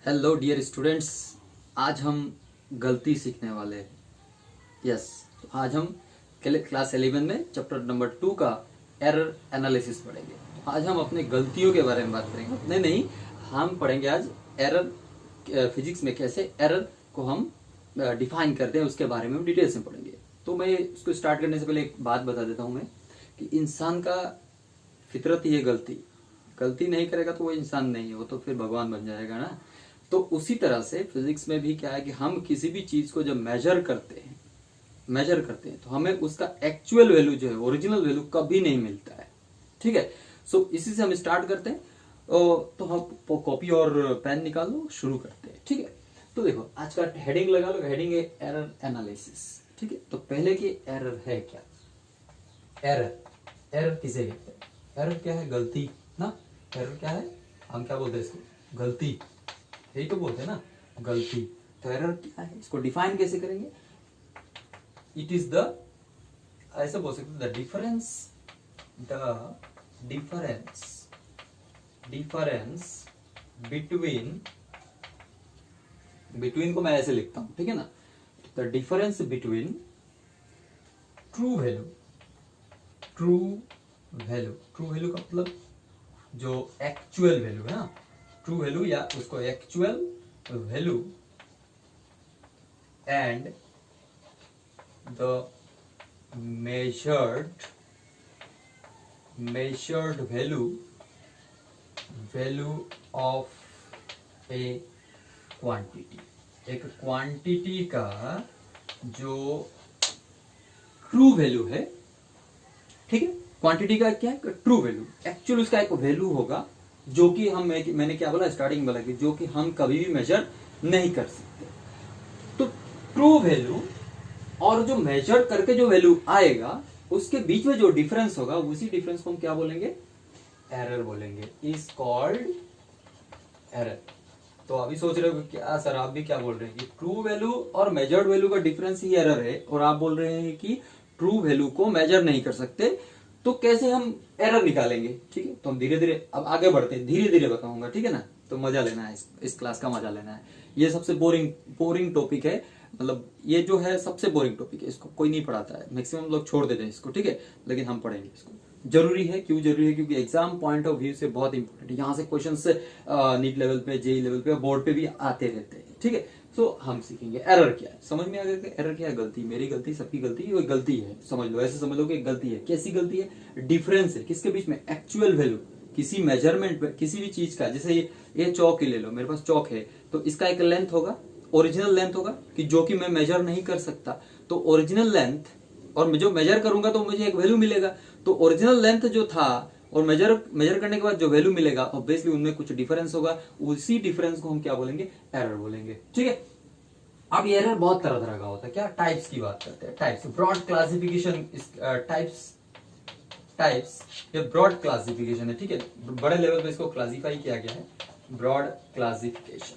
Hello dear students, आज हम गलती सीखने वाले हैं। यस, तो आज हम क्लास 11 में चैप्टर नंबर 2 का एरर एनालिसिस पढ़ेंगे। तो आज हम अपने गलतियों के बारे में बात करेंगे। अपने नहीं, हम पढ़ेंगे आज एरर। फिजिक्स में कैसे एरर को हम डिफाइन करते हैं उसके बारे में हम डिटेल से पढ़ेंगे। तो मैं इसको स्टार्ट करने से पहले एक बात बता देता हूँ मैं कि इंसान का फितरत ही है गलती नहीं करेगा तो वो इंसान नहीं है, वो तो फिर भगवान बन जाएगा ना। तो उसी तरह से फिजिक्स में भी क्या है कि हम किसी भी चीज को जब मेजर करते हैं तो हमें उसका एक्चुअल वैल्यू जो है, ओरिजिनल वैल्यू कभी नहीं मिलता है। ठीक है, सो इसी से हम स्टार्ट करते हैं। तो हम कॉपी और पेन निकाल लो, शुरू करते हैं। ठीक है, तो देखो आज का हेडिंग लगा लो, हेडिंग है एरर एनालिसिस। ठीक है, तो पहले की एरर है क्या? एरर किसे कहते हैं? एरर क्या है? गलती ना। एरर क्या है? हम क्या बोलते हैं इसको? गलती, यही तो बोलते हैं ना, गलती। तो एरर क्या है, इसको डिफाइन कैसे करेंगे? इट इज द, ऐसे बोल सकते द डिफरेंस बिटवीन को मैं ऐसे लिखता हूं, ठीक है ना। The difference between true value का मतलब जो एक्चुअल वैल्यू है ना, ट्रू वैल्यू या उसको actual value and the measured value of A quantity. एक क्वांटिटी का जो ट्रू वैल्यू है, ठीक है, क्वांटिटी का क्या है? True value. एक्चुअल उसका एक वैल्यू होगा जो कि मैंने क्या बोला स्टार्टिंग बोला कि जो कि हम कभी भी मेजर नहीं कर सकते। तो ट्रू वैल्यू और जो मेजर करके जो वैल्यू आएगा उसके बीच में जो डिफरेंस होगा, उसी डिफरेंस को हम क्या बोलेंगे? एरर बोलेंगे। Is called error. तो अभी सोच रहे हो कि क्या सर आप भी क्या बोल रहे हैं कि ट्रू वैल्यू और मेजर्ड वैल्यू का डिफरेंस ही एरर है, और आप बोल रहे हैं कि ट्रू वैल्यू को मेजर नहीं कर सकते, तो कैसे हम एरर निकालेंगे? ठीक है, तो हम धीरे धीरे अब आगे बढ़ते हैं, धीरे धीरे बताऊंगा, ठीक है ना। तो मजा लेना है, इस क्लास का मजा लेना है। ये सबसे बोरिंग टॉपिक है, मतलब ये जो है सबसे बोरिंग टॉपिक है, इसको कोई नहीं पढ़ाता है, मैक्सिमम लोग छोड़ देते हैं इसको, ठीक है, लेकिन हम पढ़ेंगे इसको। जरूरी है, क्यों जरूरी है? क्योंकि एग्जाम पॉइंट ऑफ व्यू से बहुत इंपॉर्टेंट है। यहाँ से क्वेश्चन नीट लेवल पे, जेई लेवल पे, बोर्ड पे भी आते रहते हैं। ठीक है, तो हम सीखेंगे एरर क्या है। समझ में आ गया? एरर क्या है? गलती, मेरी गलती, सबकी गलती, वो गलती है, समझ लो, ऐसे समझ लो कि गलती है। कैसी गलती है? डिफरेंस है किसके बीच में? एक्चुअल वैल्यू, किसी मेजरमेंट पे, किसी भी चीज का। जैसे ये चौक ही ले लो, मेरे पास चौक है, तो इसका एक लेंथ होगा, ओरिजिनल लेंथ होगा, कि जो कि मैं मेजर नहीं कर सकता। तो ओरिजिनल लेंथ और मैं जो मेजर करूंगा तो मुझे एक वैल्यू मिलेगा। तो ओरिजिनल लेंथ जो था और मेजर करने के बाद जो वैल्यू मिलेगा, ऑब्वियसली उनमें कुछ डिफरेंस होगा। उसी डिफरेंस को हम क्या बोलेंगे? एरर बोलेंगे। ठीक है, अब ये एरर बहुत तरह तरह का होता है। क्या? टाइप्स की बात करते हैं। टाइप्स, ब्रॉड क्लासिफिकेशन, टाइप्स ये ब्रॉड क्लासिफिकेशन है। ठीक है, बड़े लेवल पे इसको क्लासिफाई किया गया है, ब्रॉड क्लासिफिकेशन।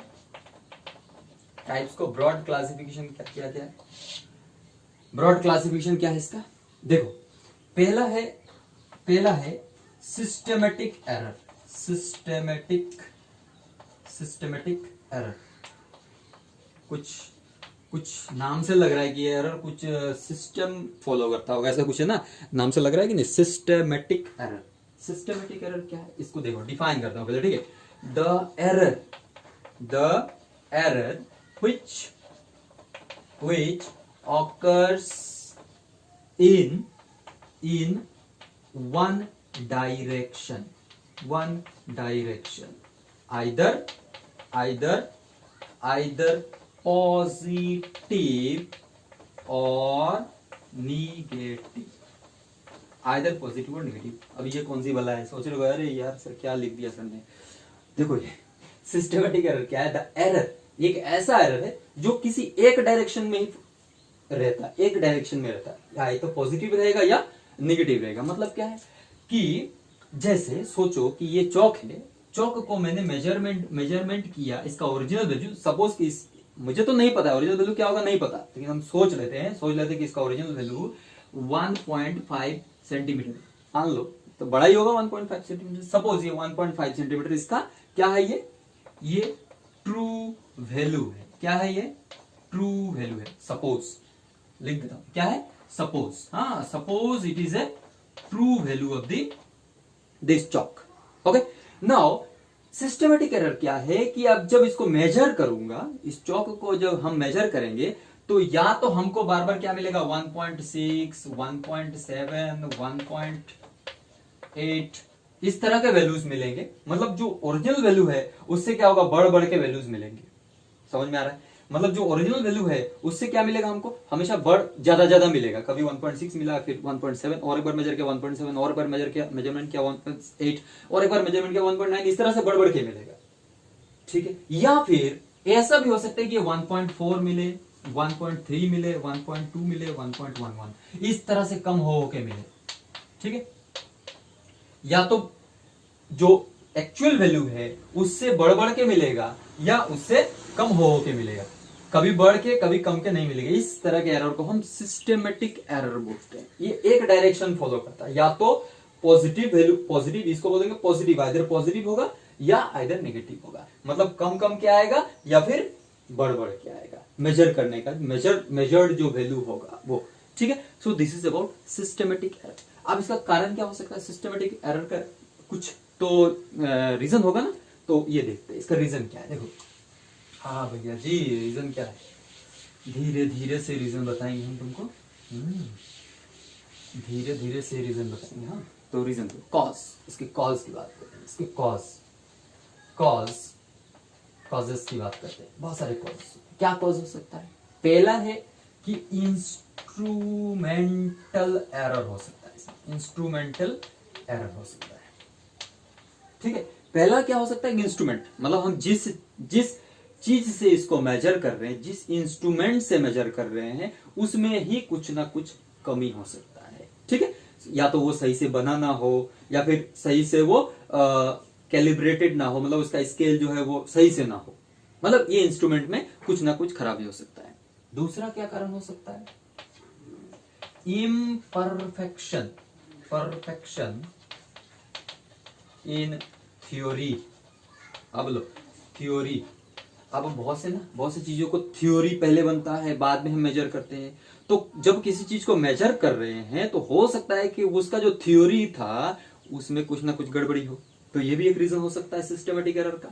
टाइप्स को ब्रॉड क्लासिफिकेशन क्या किया गया है? ब्रॉड क्लासिफिकेशन क्या है इसका? देखो, पहला है सिस्टेमेटिक एरर। सिस्टेमेटिक एरर, कुछ नाम से लग रहा है कि ये एरर कुछ सिस्टम फॉलो करता होगा, ऐसा कुछ है ना, नाम से लग रहा है कि नहीं। सिस्टेमेटिक एरर क्या है? इसको देखो, डिफाइन करता हूं पहले, ठीक है। The error which occurs in one direction, either positive or negative, either positive और नेगेटिव। अब ये कौन सी वाला है? सोच रहे हो अरे यार सर क्या लिख दिया सर ने। देखो, ये सिस्टेमेटिक एरर क्या है? द एरर, एक ऐसा एरर है जो किसी एक डायरेक्शन में ही रहता है, एक डायरेक्शन में रहता है, या तो पॉजिटिव रहेगा या नेगेटिव रहेगा। मतलब क्या है कि जैसे सोचो कि ये चौक है, चौक को मैंने मेजरमेंट किया, इसका ओरिजिनल वैल्यू, सपोज कि मुझे तो नहीं पता ओरिजिनल वैल्यू क्या होगा, नहीं पता, लेकिन हम सोच लेते हैं कि इसका ओरिजिनल वैल्यू 1.5 सेंटीमीटर मान लो, तो बड़ा ही होगा 1.5 सेंटीमीटर। सपोज ये 1.5 सेंटीमीटर इसका क्या है, ये ट्रू वैल्यू है। क्या है ये? ट्रू वैल्यू है। सपोज लिख देता हूं, क्या है? सपोज, हाँ, suppose it is a true value of this chalk. Okay, now systematic error क्या है कि अब जब इसको मेजर करूंगा, इस चौक को जब हम मेजर करेंगे तो या तो हमको बार बार क्या मिलेगा? 1.6, 1.7, 1.8 इस तरह के वैल्यूज मिलेंगे। मतलब जो ओरिजिनल वैल्यू है उससे क्या होगा? बढ़ बढ़ के वैल्यूज मिलेंगे। समझ में आ रहा है? मतलब जो ओरिजिनल वैल्यू है उससे क्या मिलेगा हमको? हमेशा बढ़ ज्यादा ज्यादा मिलेगा। कभी 1.6 मिला, फिर 1.7, और एक बार मेजर किया 1.7, और एक बार मेजर किया, मेजरमेंट किया 1.8, और एक बार मेजरमेंट किया 1.9, इस तरह से बढ़ बढ़ के मिलेगा। ठीक है, या फिर ऐसा भी हो सकता है कि 1.4 मिले, 1.3 मिले, 1.2 मिले, 1.11 इस तरह से कम हो के मिले। ठीक है, या तो जो एक्चुअल वैल्यू है उससे बढ़ बढ़ के मिलेगा या उससे कम हो के मिलेगा। कभी बढ़ के कभी कम के नहीं मिलेगा। इस तरह के एरर को हम सिस्टमेटिक एरर बोलते हैं। ये एक डायरेक्शन फॉलो करता है, या तो पॉजिटिव वैल्यू, पॉजिटिव इसको बोलेंगे पॉजिटिव, आइदर पॉजिटिव होगा या आइदर नेगेटिव होगा। मतलब कम कम के आएगा या फिर बढ़ बढ़ के आएगा। मेजर करने का मेजर्ड जो वैल्यू होगा वो। ठीक है, सो this is about systematic error. अब इसका कारण क्या हो सकता है? सिस्टमेटिक एरर का कुछ तो रीजन होगा ना, तो ये देखते हैं इसका रीजन क्या है। देखो, हाँ भैया जी, रीजन क्या है? धीरे धीरे से रीजन बताएंगे हम तुमको। धीरे धीरे से रीजन बताएंगे। हाँ, तो रीजन तो कॉज, इसके कॉज की बात करते हैं। इसके कॉजेस की बात करते हैं। बहुत सारे कॉज। क्या कॉज हो सकता है? पहला है कि इंस्ट्रूमेंटल एरर हो सकता है। इंस्ट्रूमेंटल एरर हो सकता है। ठीक है, पहला क्या हो सकता है? इंस्ट्रूमेंट, मतलब हम जिस चीज से इसको मेजर कर रहे हैं, जिस इंस्ट्रूमेंट से मेजर कर रहे हैं, उसमें ही कुछ ना कुछ कमी हो सकता है। ठीक है, या तो वो सही से बना ना हो, या फिर सही से वो कैलिब्रेटेड ना हो, मतलब उसका स्केल जो है वो सही से ना हो। मतलब ये इंस्ट्रूमेंट में कुछ ना कुछ खराबी हो सकता है। दूसरा क्या कारण हो सकता है? Imperfection in theory. अब लो, थ्योरी, अब बहुत से चीजों को थ्योरी पहले बनता है, बाद में हम मेजर करते हैं। तो जब किसी चीज को मेजर कर रहे हैं तो हो सकता है कि उसका जो थ्योरी था उसमें कुछ ना कुछ गड़बड़ी हो। तो ये भी एक रीजन हो सकता है सिस्टमेटिक एरर का।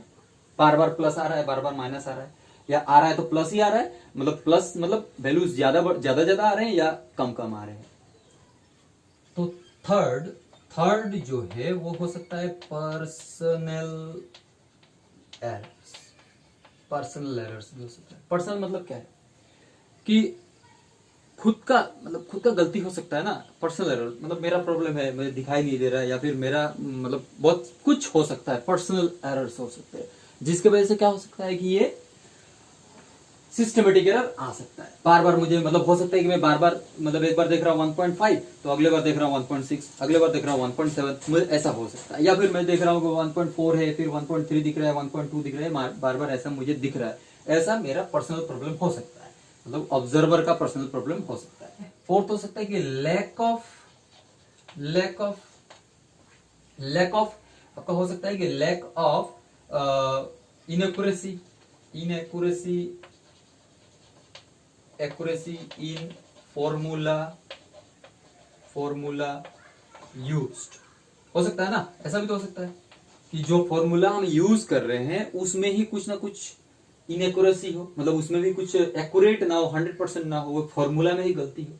बार बार प्लस आ रहा है, बार बार माइनस आ रहा है, या आ रहा है तो प्लस ही आ रहा है, मतलब प्लस मतलब वैल्यूज ज्यादा आ रहे हैं या कम कम आ रहे हैं। तो थर्ड जो है वो हो सकता है पर्सनल एरर्स भी हो सकता है। पर्सनल मतलब क्या है? कि खुद का गलती हो सकता है ना। पर्सनल एरर मतलब मेरा प्रॉब्लम है, मुझे दिखाई नहीं दे रहा है, या फिर मेरा मतलब बहुत कुछ हो सकता है। पर्सनल एरर्स हो सकते हैं, जिसके वजह से क्या हो सकता है कि ये सिस्टमेटिक एरर आ सकता है। बार बार मुझे मतलब हो सकता है कि मैं बार बार मतलब एक बार देख रहा हूँ 1.5, तो अगले बार देख रहा हूँ 1.6, अगले बार देख रहा हूँ 1.7, मुझे ऐसा हो सकता है। या फिर मैं देख रहा हूँ 1.4 है, फिर 1.3 दिख रहा है, 1.2 दिख रहा है, बार बार ऐसा मुझे दिख रहा है। ऐसा मेरा पर्सनल प्रॉब्लम हो सकता है, मतलब ऑब्जर्वर का पर्सनल प्रॉब्लम हो सकता है। फोर्थ हो सकता है कि लैक ऑफ आपका हो सकता है कि lack of accuracy in formula used हो सकता है ना। ऐसा भी तो हो सकता है कि जो फॉर्मूला हम यूज कर रहे हैं उसमें ही कुछ ना कुछ इनएक्यूरेसी हो, मतलब उसमें भी कुछ एक्यूरेट ना हो, 100% ना हो, वो फॉर्मूला में ही गलती हो।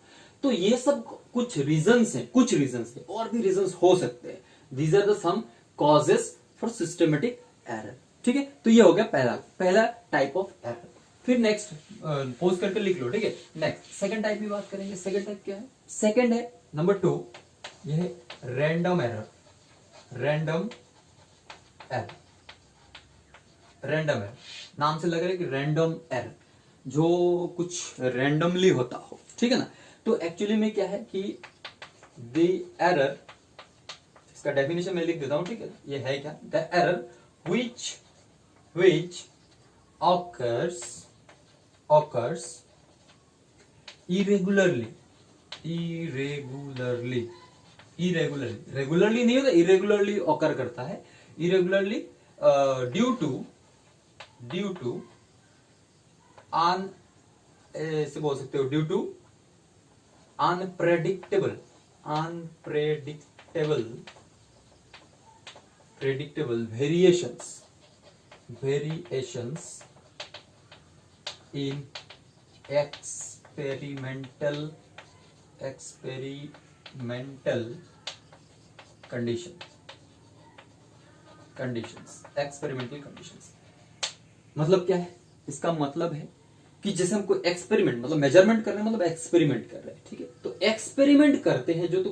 तो ये सब कुछ रीजंस हैं, और भी रीजंस हो सकते हैं। These are the some causes for systematic error. ठीक है, तो ये हो गया पहला टाइप ऑफ एरर। फिर नेक्स्ट पोज करके लिख लो। ठीक है, नेक्स्ट सेकंड टाइप की बात करेंगे। सेकंड टाइप क्या है? सेकंड है नंबर 2, ये है रैंडम एरर। रैंडम एरर नाम से लग रहा है कि रैंडम एरर, जो कुछ रैंडमली होता हो। ठीक है ना। तो एक्चुअली में क्या है कि द एरर, इसका डेफिनेशन मैं लिख देता हूं। ठीक है, ये है क्या? The error which occurs irregularly नहीं होता, irregularly occur करता है, irregularly due to due to अन ऐसे बोल सकते हो, due to unpredictable variations in experimental experimental conditions। मतलब क्या है, इसका मतलब है कि जैसे हम कोई एक्सपेरिमेंट, मतलब मेजरमेंट कर रहे हैं, मतलब एक्सपेरिमेंट कर रहे हैं, ठीक है। तो एक्सपेरिमेंट करते हैं जो, तो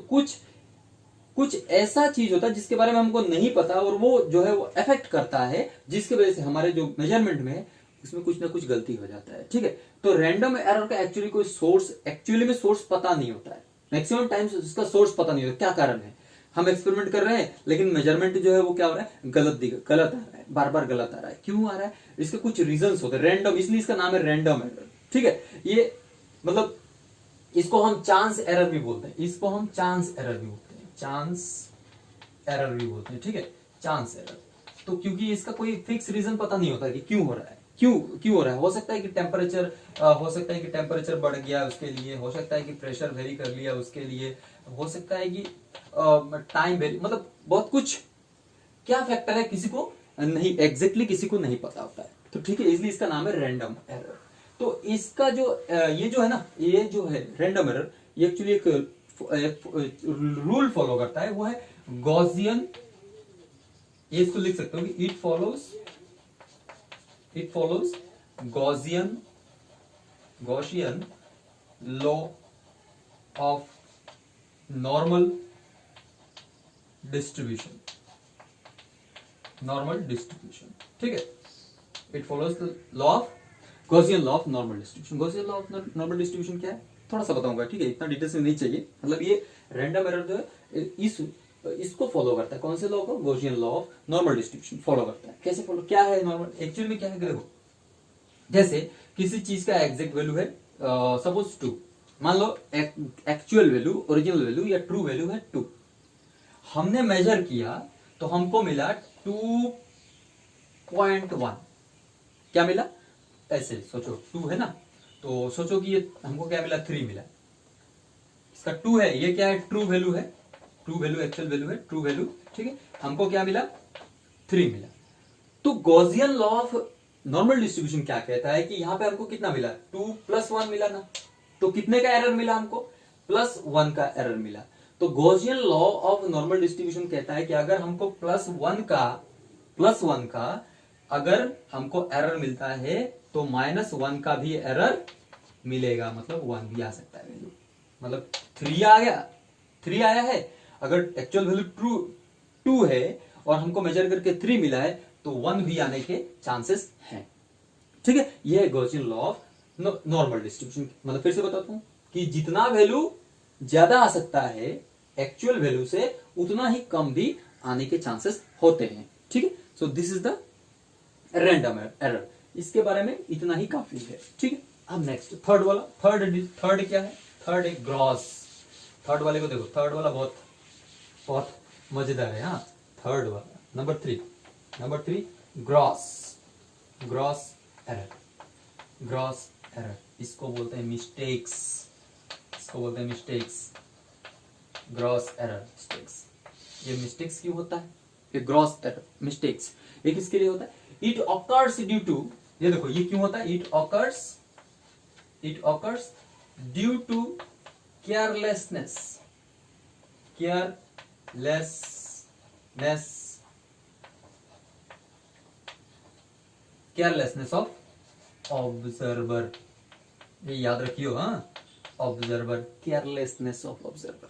कुछ ऐसा चीज होता है जिसके बारे में हमको नहीं पता, और वो जो है वो अफेक्ट करता है, जिसकी वजह से हमारे जो मेजरमेंट में है उसमें कुछ ना कुछ गलती हो जाता है, ठीक है। तो रैंडम एरर का एक्चुअली कोई सोर्स, एक्चुअली में सोर्स पता नहीं होता है, मैक्सिमम टाइम्स इसका सोर्स पता नहीं होता। क्या कारण है, हम एक्सपेरिमेंट कर रहे हैं लेकिन मेजरमेंट जो है वो क्या हो रहा है, गलत आ रहा है, बार बार गलत आ रहा है। क्यों आ रहा है, इसके कुछ रीजंस होते हैं, रैंडम, इसलिए इसका नाम है रैंडम एरर, ठीक है। ये मतलब इसको हम चांस एरर भी बोलते हैं, ठीक है, चांस एरर। तो क्योंकि इसका कोई फिक्स रीजन पता नहीं होता कि क्यों हो रहा है, क्यों हो रहा है। हो सकता है कि टेम्परेचर बढ़ गया उसके लिए, हो सकता है कि प्रेशर वेरी कर लिया उसके लिए, हो सकता है कि टाइम वेरी, मतलब बहुत कुछ क्या फैक्टर है किसी को नहीं, एग्जैक्टली किसी को नहीं पता होता है। तो ठीक है, इसलिए इसका नाम है रैंडम एरर। तो इसका जो ये जो है ना, ये जो है रैंडम एरर, ये एक्चुअली एक रूल फॉलो करता है, वो है गॉसियन। ये इसको लिख सकते हो कि it follows Gaussian law of normal distribution, ठीक है। It follows the law of Gaussian law of normal distribution. Gaussian law of normal distribution क्या है, थोड़ा सा बताऊंगा, ठीक है, इतना डिटेल्स में नहीं चाहिए। मतलब ये रैंडम एरर जो है इसको फॉलो करता है, कौन से लॉ को, Gaussian law of normal distribution follow करता है। कैसे फॉलो, क्या है नॉर्मल, एक्चुअली में क्या है, देखो जैसे किसी चीज का एग्जैक्ट वैल्यू है सपोज 2, मान लो एक्चुअल वैल्यू, ओरिजिनल वैल्यू या ट्रू वैल्यू है 2, हमने मेजर किया तो हमको मिला 2.1। क्या मिला, ऐसे सोचो 2 है ना, तो सोचो कि ये हमको क्या मिला, 3 मिला। इसका 2 है, ये क्या है, ट्रू वैल्यू है, एक्चुअल वैल्यू है, ट्रू वैल्यू, ठीक है। हमको क्या मिला, 3 मिला। तो Gaussian law of normal distribution क्या कहता है कि यहां पे हमको कितना मिला, 2 + 1 मिला ना, तो कितने का एरर मिला हमको, +1 का एरर मिला। तो Gaussian law of normal distribution कहता है कि अगर हमको +1 का अगर हमको एरर मिलता है तो -1 का भी एरर मिलेगा, मतलब 1 भी आ सकता है वैल्यू, मतलब 3 आ गया, 3 आया है। अगर एक्चुअल वैल्यू 2 है और हमको मेजर करके 3 मिला है तो 1 भी आने के चांसेस हैं, ठीक है। यह है Gaussian law of normal distribution. मतलब फिर से बताता हूं कि जितना वैल्यू ज्यादा आ सकता है एक्चुअल वैल्यू से, उतना ही कम भी आने के चांसेस होते हैं, ठीक है। सो this is the random error, इसके बारे में इतना ही काफी है, ठीक है। अब नेक्स्ट थर्ड वाला, थर्ड क्या है, थर्ड है ग्रॉस। थर्ड वाले को देखो, थर्ड वाला बहुत मजेदार है। हाँ, थर्ड वाला नंबर 3 ग्रॉस एरर, इसको बोलते हैं मिस्टेक्स, ग्रॉस एरर मिस्टेक्स। ये मिस्टेक्स क्यों होता है, ये ग्रॉस एरर मिस्टेक्स ये किसके लिए होता है, इट ऑकर्स ड्यू टू, ये देखो ये क्यों होता है, it occurs due to carelessness of observer. ये याद रखियो, हाँ, ऑब्जर्वर, केयरलेसनेस ऑफ ऑब्जर्वर।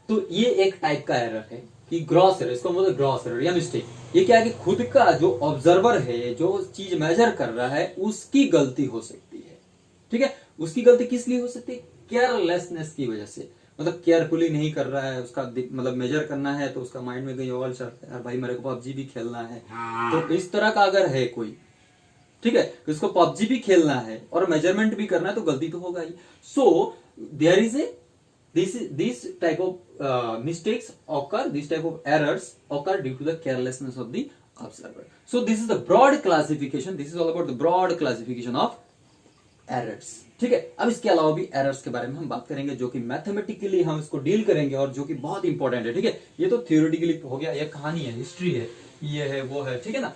तो ये एक टाइप का एरर है कि ग्रॉस एरर, इसको मतलब ग्रॉस एरर या मिस्टेक। ये क्या है कि खुद का जो ऑब्जर्वर है, जो चीज मेजर कर रहा है, उसकी गलती हो सकती है, ठीक है। उसकी गलती किस लिए हो सकती है, केयरलेसनेस की वजह से, मतलब केयरफुली नहीं कर रहा है, उसका मतलब मेजर करना है तो उसका माइंड में कहीं और चल रहा है, यार भाई मेरे को पबजी भी खेलना है, तो इस तरह का अगर है कोई, ठीक है, तो इसको पबजी भी खेलना है और मेजरमेंट भी करना है, तो गलती तो होगा ही। So there is a this type of mistakes occur, this type of errors occur due to the carelessness of the observer. So this is the broad classification, this is all about the broad classification of errors. ठीक है, अब इसके अलावा भी errors के बारे में हम बात करेंगे जो कि मैथमेटिकली हम इसको डील करेंगे और जो कि बहुत इंपॉर्टेंट है। ठीक है, ये तो थियोरेटिकली हो गया, ये कहानी है, हिस्ट्री है, ये है वो है, ठीक है ना।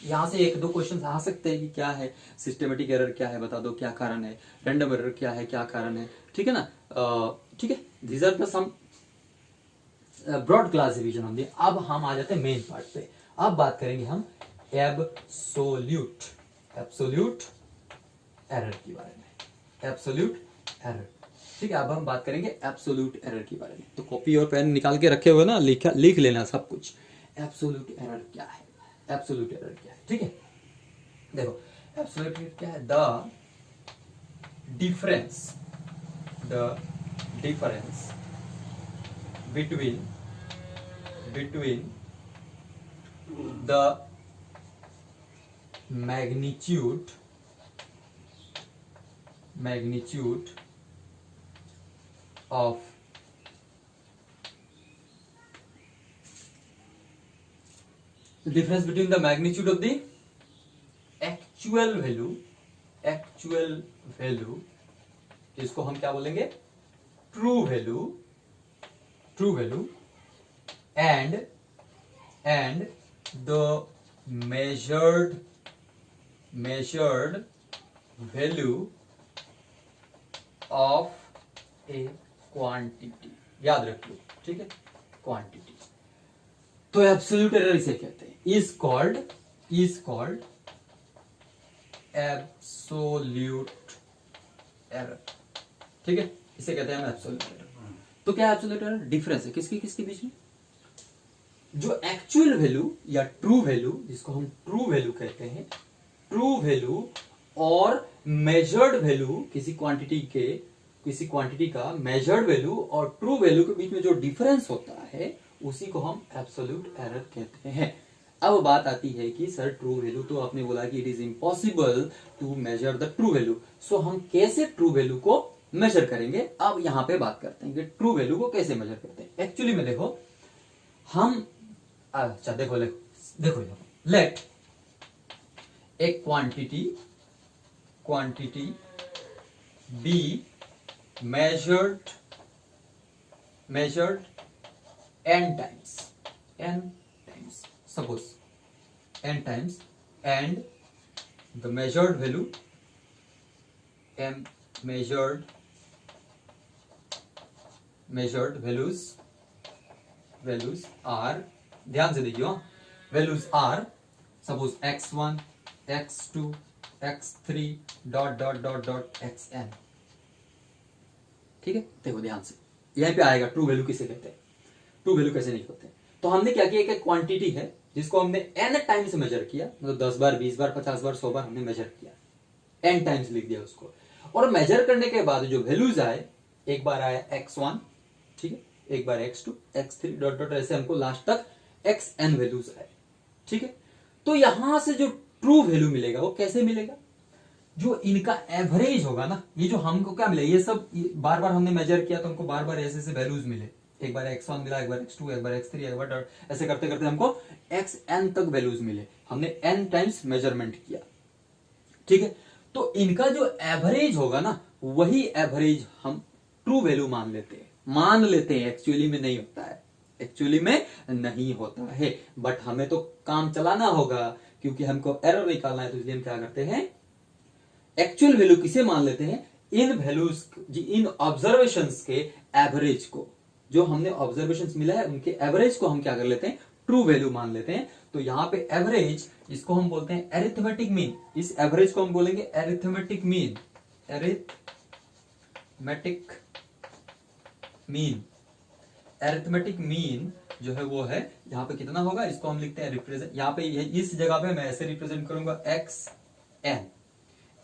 यहां से एक दो क्वेश्चन आ सकते हैं कि क्या है सिस्टमेटिक एरर, क्या है बता दो, क्या कारण है, रैंडम एरर क्या है, क्या कारण है, ठीक है ना। ठीक है, these are the some broad classification होंगे। अब हम आ जाते हैं मेन पार्ट पे। अब बात करेंगे हम एब्सोल्यूट एरर के बारे में, एब्सोल्यूट एरर। ठीक है, अब हम बात करेंगे एब्सोल्यूट एरर के बारे में। तो कॉपी और पेन निकाल के रखे हुए ना, लिख लेना सब कुछ। एब्सोल्यूट एरर क्या है, एब्सोल्यूट एरर क्या है, ठीक है। देखो एब्सोल्यूट एरर क्या है, the difference between the magnitude of the difference between the magnitude of the actual value, इसको हम क्या बोलेंगे, true value and the measured value of a quantity। याद रख लो, ठीक है, क्वांटिटी। तो एब्सोल्यूट एरर इसे कहते हैं, इज कॉल्ड एब्सोल्यूट एरर। ठीक है, इसे कहते हैं हम एब्सोल्यूट एरर। तो क्या एब्सोल्यूट एरर, डिफरेंस है किसके बीच में, जो एक्चुअल वैल्यू या ट्रू वैल्यू, जिसको हम ट्रू वैल्यू कहते हैं, ट्रू वैल्यू और मेजर्ड वैल्यू, किसी क्वांटिटी का मेजर्ड वैल्यू और ट्रू वैल्यू के बीच में जो डिफरेंस होता है उसी को हम एब्सोल्यूट एरर कहते हैं। अब बात आती है कि सर ट्रू वैल्यू तो आपने बोला कि it is impossible to measure the true value, so हम कैसे ट्रू वैल्यू को मेजर करेंगे। अब यहां पे बात करते हैं कि ट्रू वैल्यू को कैसे मेजर करते हैं। एक्चुअली में देखो हम, अच्छा देखो let a quantity be measured n times, suppose n times, and the measured values are, ध्यान से देखियो, values are suppose x1 x2 x3 xn। ठीक है, देखो ध्यान से, यहीं पे आएगा ट्रू वैल्यू किसे कहते हैं, ट्रू वैल्यू कैसे नहीं होते। तो हमने क्या किया, एक क्वांटिटी है जिसको हमने n टाइम्स मेजर किया, मतलब 10 बार 20 बार 50 बार 100 बार हमने मेजर किया, n टाइम्स लिख दिया उसको। और मेजर करने के बाद जो वैल्यूज आए, एक बार आया x1, ठीक है, एक बार x2 x3 ऐसे हमको लास्ट तक xn वैल्यूज आए। ठीक है, तो यहां से जो ट्रू वैल्यू मिलेगा वो कैसे मिलेगा, जो इनका एवरेज होगा ना, ये जो हमको क्या मिले, ये सब बार बार हमने मेजर किया तो हमको बार बार ऐसे वैल्यूज मिले, एक बार x1 मिला, एक बार x2, एक बार x3, एक बार ऐसे करते करते हमको xn तक वैल्यूज मिले, हमने n टाइम्स मेजरमेंट किया। ठीक है, तो इनका जो एवरेज होगा ना, वही एवरेज हम ट्रू वैल्यू मान लेते हैं। एक्चुअली में नहीं होता है, बट हमें तो काम चलाना होगा क्योंकि हमको एरर निकालना है, तो इसलिए हम क्या करते हैं, एक्चुअल वैल्यू किसे मान लेते हैं, इन वैल्यूज, इन ऑब्जर्वेशंस के एवरेज को, जो हमने ऑब्जर्वेशंस मिला है उनके एवरेज को हम क्या कर लेते हैं, ट्रू वैल्यू मान लेते हैं। तो यहां पे एवरेज, इसको हम बोलते हैं एरिथमेटिक मीन, इस एवरेज को हम बोलेंगे एरिथमेटिक मीन। एरिथमेटिक मीन जो है वो है, यहाँ पे कितना होगा, इसको हम लिखते हैं रिप्रेजेंट, यहाँ पे इस जगह पे मैं ऐसे रिप्रेजेंट करूंगा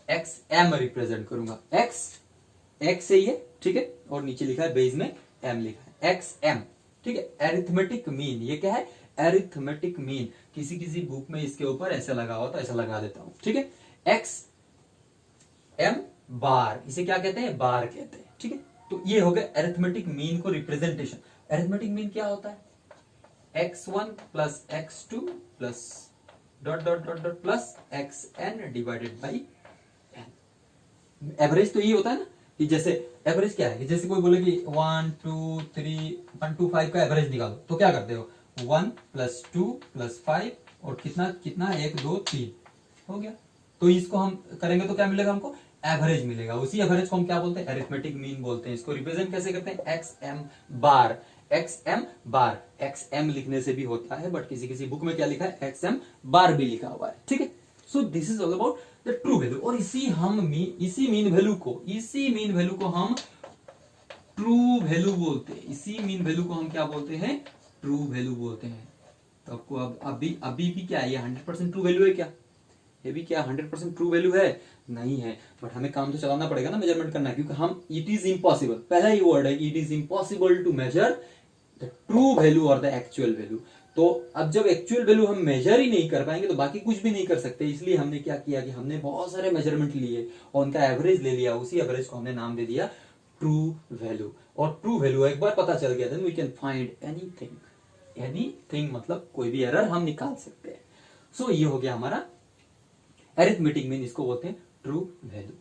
XM रिप्रेजेंट करूंगा, x से ये, ठीक है, और नीचे लिखा है बेस में m लिखा है, XM। ठीक है, एरिथमेटिक मीन, ये क्या है, एरिथमेटिक मीन। किसी बुक में इसके ऊपर ऐसा लगा हो तो ऐसा लगा देता हूं। ठीक है, XM बार, इसे क्या कहते हैं, बार कहते हैं। ठीक है, तो ये हो गया एरिथमेटिक मीन को रिप्रेजेंटेशन। एरिथमेटिक मीन क्या होता है, x1 plus x2 plus dot dot dot dot plus xn divided by n। Average तो ये होता है ना कि जैसे एवरेज क्या है कि जैसे कोई बोले कि 1 2 3 1 2 5 का एवरेज निकालो, तो क्या करते हो 1 प्लस 2 प्लस 5 और कितना कितना 1 2 3 हो गया। तो इसको हम करेंगे तो क्या मिलेगा हमको एवरेज मिलेगा। उसी एवरेज को हम क्या बोलते हैं अरिथमेटिक मीन बोलते हैं। इसको रिप्रेजेंट कैसे करते हैं एक्स एम बार। एक्स एम लिखने से भी होता है बट किसी किसी बुक में क्या लिखा है एक्स एम बार भी लिखा हुआ है, ठीक है। सो this is all about the true value. और इसी मीन वैल्यू को हम ट्रू वैल्यू बोलते हैं। इसी मीन वैल्यू को हम क्या बोलते हैं ट्रू वैल्यू बोलते हैं। तो आपको अब अभी भी क्या है ये 100% ट्रू वैल्यू है क्या? ये भी क्या 100% ट्रू वैल्यू है? नहीं है, बट हमें काम तो चलाना पड़ेगा ना, मेजरमेंट करना है, क्योंकि हम इट इज इम्पॉसिबल, पहला ही वर्ड है it is impossible to measure the true value और द एक्चुअल वैल्यू। तो अब जब एक्चुअल वैल्यू हम मेजर ही नहीं कर पाएंगे तो बाकी कुछ भी नहीं कर सकते। इसलिए हमने क्या किया कि हमने बहुत सारे मेजरमेंट लिए और उनका एवरेज ले लिया, उसी एवरेज को हमने नाम दे दिया ट्रू वैल्यू। और ट्रू वैल्यू एक बार पता चल गया then we can find anything मतलब कोई भी एरर हम निकाल सकते हैं। सो ये हो गया हमारा अरिथमेटिक मीन, इसको बोलते हैं ट्रू वैल्यू,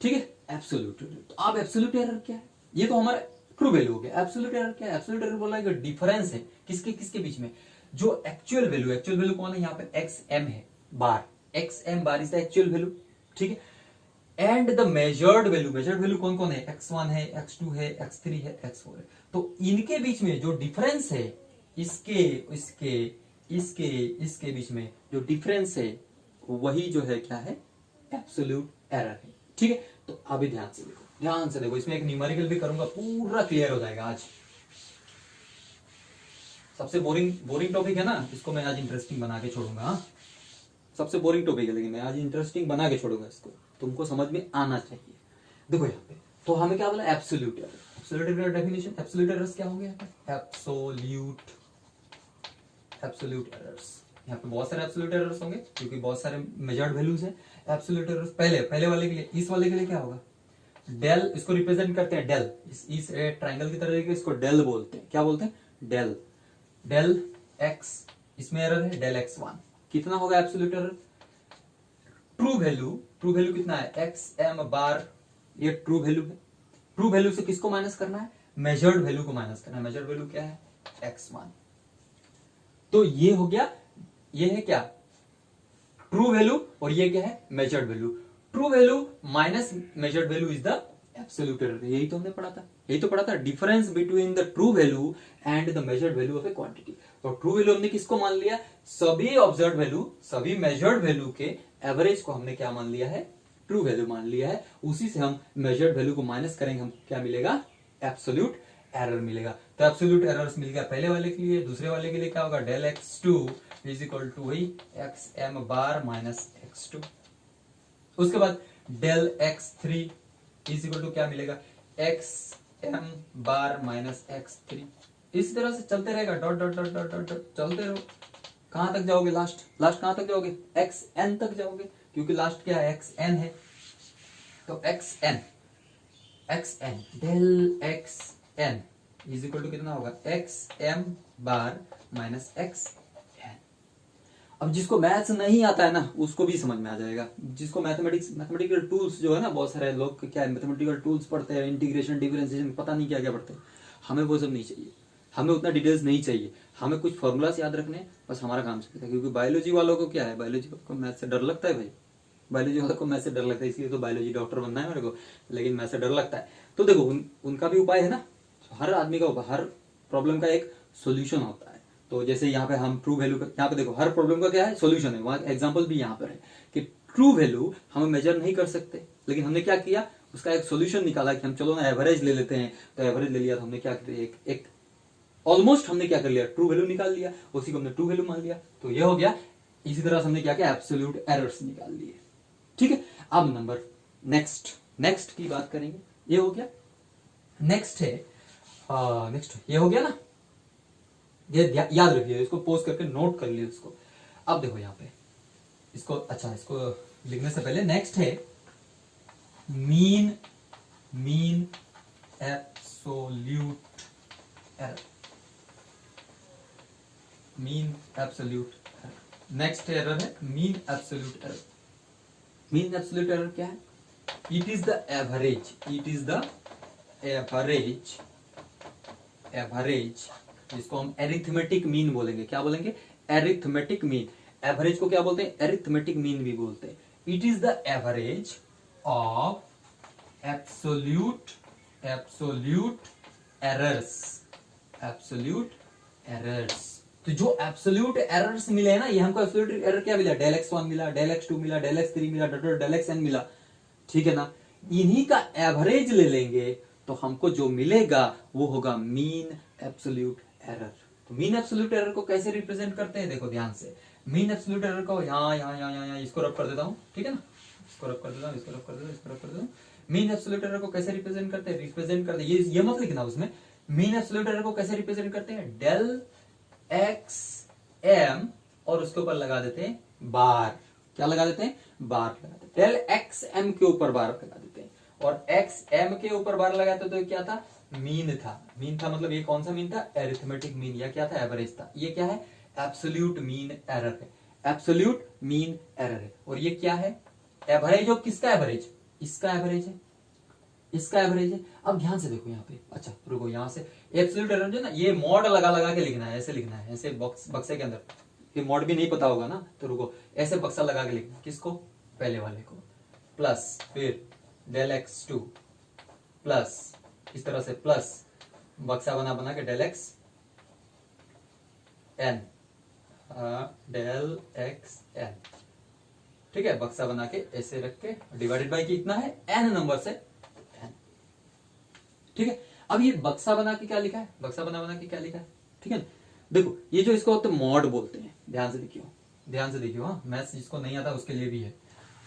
ठीक है। एब्सोल्यूट वैल्यू, तो अब एब्सोल्यूट एरर क्या है? ये तो हमारा ट्रू वैल्यू हो गया। एब्सोल्यूट एरर क्या है? एब्सोल्यूट एरर बोला है डिफरेंस है किसके किसके बीच में, जो एक्चुअल वैल्यू कौन है यहाँ पे एक्स एम है bar, X M bar is the actual value, ठीक है। एंड द मेजर्ड वैल्यू कौन कौन है x1 है x2 है x3 है x4 है। तो इनके बीच में जो डिफरेंस है इसके इसके इसके इसके बीच में जो डिफरेंस है वही जो है क्या है एब्सोल्यूट एरर है, ठीक है। तो अभी ध्यान से देखो इसमें एक न्यूमेरिकल भी करूंगा, पूरा क्लियर हो जाएगा आज। सबसे बोरिंग टॉपिक है ना, इसको मैं आज इंटरेस्टिंग बना के छोड़ूंगा। हाँ? सबसे बोरिंग टॉपिक है लेकिन मैं आज इंटरेस्टिंग बना के छोड़ूंगा इसको, तुमको समझ में आना चाहिए। देखो यहाँ पे तो हमें क्या बोला absolute error. Absolute error definition, absolute errors क्या होंगे? एब्सोल्यूट एरर्स, यहाँ पे बहुत सारे एब्सोल्यूट एरर्स होंगे क्योंकि बहुत सारे मेजर्ड वैल्यूज है। एब्सोल्यूट एरर्स पहले वाले के लिए, इस वाले के लिए क्या होगा डेल, इसको रिप्रेजेंट करते हैं डेल, इस ट्राइंगल की तरह इसको डेल बोलते हैं। क्या बोलते हैं डेल, डेल एक्स, इसमें एरर है डेल एक्स वन, कितना होगा एब्सोल्यूट एरर? ट्रू वैल्यू कितना है एक्स एम बार, ये ट्रू वैल्यू है। ट्रू वैल्यू से किसको माइनस करना है? मेजर्ड वैल्यू को माइनस करना है। मेजर्ड वैल्यू क्या है एक्स वन। तो ये हो गया, ये है क्या ट्रू वैल्यू और ये क्या है measured value. True value minus measured value is the absolute error. यही तो हमने पढ़ा था difference between the true value and the measured value of A quantity. तो ट्रू वैल्यू हमने किसको मान लिया? सभी ऑब्जर्व वैल्यू, सभी मेजर्ड वैल्यू के एवरेज को हमने क्या मान लिया है? ट्रू वैल्यू मान लिया है। उसी से हम मेजर्ड वैल्यू को माइनस करेंगे, हम क्या मिलेगा? एब्सोल्यूट एरर मिलेगा। तो एब्सोल्यूट एरर्स मिल गया पहले वाले के लिए। दूसरे वाले के लिए क्या होगा? Del X two is equal to वही X M bar minus X two. उसके बाद del X three is equal to क्या मिलेगा? X M bar minus X three. इस तरह से चलते रहेगा, dot dot dot dot dot चलते रहो। कहां तक जाओगे? लास्ट कहां तक जाओगे? एक्स एन तक जाओगे, क्योंकि लास्ट क्या है? एक्स एन है। तो x n del x n is equal to कितना होगा? X M bar minus x n. अब जिसको मैथ्स नहीं आता है ना उसको भी समझ में आ जाएगा। जिसको मैथमेटिकल टूल्स जो है ना, बहुत सारे लोग क्या है मैथमेटिकल टूल्स पढ़ते हैं, इंटीग्रेशन डिफरेंशिएशन पता नहीं क्या क्या पढ़ते हैं। हमें वो सब नहीं चाहिए, हमें उतना डिटेल्स नहीं चाहिए। हमें कुछ फॉर्मूलास याद रखने, बस हमारा काम चलता है। क्योंकि बायोलॉजी वालों को क्या है, बायोलॉजी को मैथ से डर लगता है भाई। बायोलॉजी वालों को मैथ से डर लगता है, इसलिए तो बायोलॉजी डॉक्टर बनना है मेरे को, लेकिन मैथ से डर लगता है। तो देखो उनका भी उपाय है ना, हर आदमी का हर प्रॉब्लम का एक सोल्यूशन होता है। तो जैसे यहाँ पे हम ट्रू वैल्यू का, यहाँ पे देखो हर प्रॉब्लम का क्या है सोल्यूशन है। वहां एग्जांपल भी यहाँ पर है कि ट्रू वैल्यू हम मेजर नहीं कर सकते, लेकिन हमने क्या किया उसका एक सोल्यूशन निकाला कि हम चलो ना एवरेज ले लेते हैं। तो एवरेज ले लिया तो हमने क्या किया, एक ऑलमोस्ट हमने क्या कर लिया, ट्रू वैल्यू निकाल लिया, उसी को हमने ट्रू वैल्यू मान लिया। तो ये हो गया। इसी तरह से हमने क्या किया, एब्सोल्यूट एरर्स निकाल लिए, ठीक है। अब नंबर नेक्स्ट की बात करेंगे। ये हो गया, नेक्स्ट ये हो गया ना, ये याद रखिए, इसको पोज करके नोट कर लिए इसको। अब देखो यहाँ पे इसको लिखने से पहले नेक्स्ट है mean absolute error. Mean absolute. Next error है mean absolute error. Mean absolute error क्या है? It is the average, it is the average, average जिसको हम एरिथमेटिक मीन बोलेंगे। क्या बोलेंगे? Arithmetic mean. एवरेज को क्या बोलते हैं? एरिथमेटिक मीन भी बोलते हैं। It is the average of absolute, absolute errors, absolute errors. तो जो एब्सोल्यूट एरर्स मिले हैं ना, ये हमको एब्सोल्यूट एरर क्या मिला? डेल x1 मिला, डेल x2 मिला, डेल x3 मिला, डेल xn मिला, ठीक है ना। इन्हीं का एवरेज ले लेंगे तो हमको जो मिलेगा वो होगा मीन एब्सोल्यूट एरर। तो मीन एब्सोल्यूट एरर को कैसे रिप्रेजेंट करते हैं? देखो ध्यान से, मीन एब्सोल्यूट एरर को यहाँ इसको रब कर देता हूँ, ठीक है ना, इसको रब कर देता हूँ, इसको रब कर देता हूँ, इसको रब कर देता हूँ। मीन एब्सोल्यूट एरर को कैसे रिप्रेजेंट करते हैं? रिप्रेजेंट करते हैं, ये मत लिखना उसमें। मीन एब्सोल्यूट एरर को कैसे रिप्रेजेंट करते हैं? डेल एक्स एम और उसके ऊपर लगा देते हैं बार। क्या लगा देते हैं? बार लगा देते हैं। डेल एक्स एम के ऊपर बार लगा देते हैं, और एक्स एम के ऊपर बार लगाते तो क्या था? मीन था। मीन था मतलब ये कौन सा मीन था? एरिथमेटिक मीन, या क्या था? एवरेज था। ये क्या है? एब्सोल्यूट मीन एरर है, एब्सोल्यूट मीन एरर है। और ये क्या है? एवरेज ऑफ किसका एवरेज? इसका एवरेज है, इसका एवरेज है। अब ध्यान से देखो यहाँ पे, अच्छा रुको, यहाँ से एब्सोल्यूट एरर जो है ना, ये मॉड लगा लगा के लिखना है, ऐसे लिखना है, ऐसे बक्से के अंदर। ये मॉड भी नहीं पता होगा ना, तो रुको, ऐसे बक्सा लगा के लिखना। किसको? पहले वाले को। प्लस फिर डेल एक्स टू प्लस, इस तरह से प्लस बक्सा बना बना के del x n, del x n, ठीक है, बक्सा बना के ऐसे रख के डिवाइडेड बाय कितना है? एन नंबर से एन, ठीक है। अब ये बक्सा बना के क्या लिखा है? बक्सा बना के क्या लिखा है? ठीक है ना। देखो ये जो इसको होते मॉड बोलते हैं, ध्यान से देखियो, ध्यान से देखियो। हाँ, मैथ्स जिसको नहीं आता उसके लिए भी है।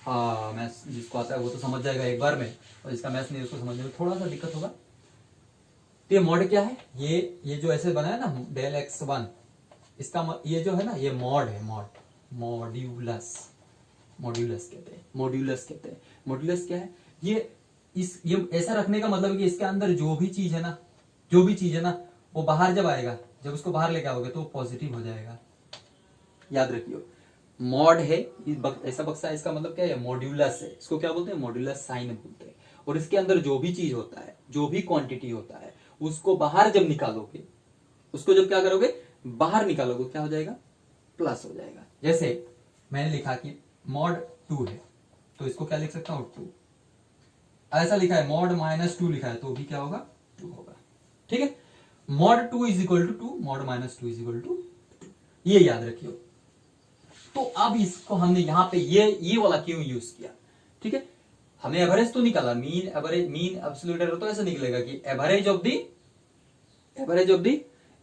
हाँ, मैथ्स जिसको आता है वो तो समझ जाएगा एक बार में, और जिसका मैथ्स नहीं उसको समझने में थोड़ा सा दिक्कत होगा। तो ये मॉड क्या है? ये जो ऐसे बना है ना डेल एक्स वन, इसका ये जो है ना, ये मॉड है, मॉड, मॉड्यूलस, मॉड्यूलस कहते हैं, मॉड्यूलस कहते हैं। मॉड्यूलस क्या है? ये ऐसा रखने का मतलब है कि इसके अंदर जो भी चीज है ना, जो भी चीज है ना, वो बाहर जब आएगा, जब उसको बाहर लेके आओगे तो वो पॉजिटिव हो जाएगा। याद रखियो, मॉड है ऐसा बक्सा है, इसका मतलब क्या है? मॉड्यूलस है। इसको क्या बोलते हैं? मॉड्यूलस साइन बोलते हैं। और इसके अंदर जो भी चीज होता है, जो भी क्वांटिटी होता है, उसको बाहर जब निकालोगे, उसको जब क्या करोगे? बाहर निकालोगे, क्या हो जाएगा? प्लस हो जाएगा। जैसे मैंने लिखा कि मॉड 2 है, तो इसको क्या लिख सकता हूं? 2। ऐसा लिखा है मॉड -2 लिखा है, तो भी क्या होगा? 2 होगा, ठीक है। Mod 2 is equal to 2, mod -2 is equal to 2, ये याद रखियो। तो अब इसको हमने यहां पे ये वाला क्यों यूज किया? ठीक है, हमें एवरेज तो निकाला, mean average, mean absolute error तो ऐसे निकलेगा कि average of the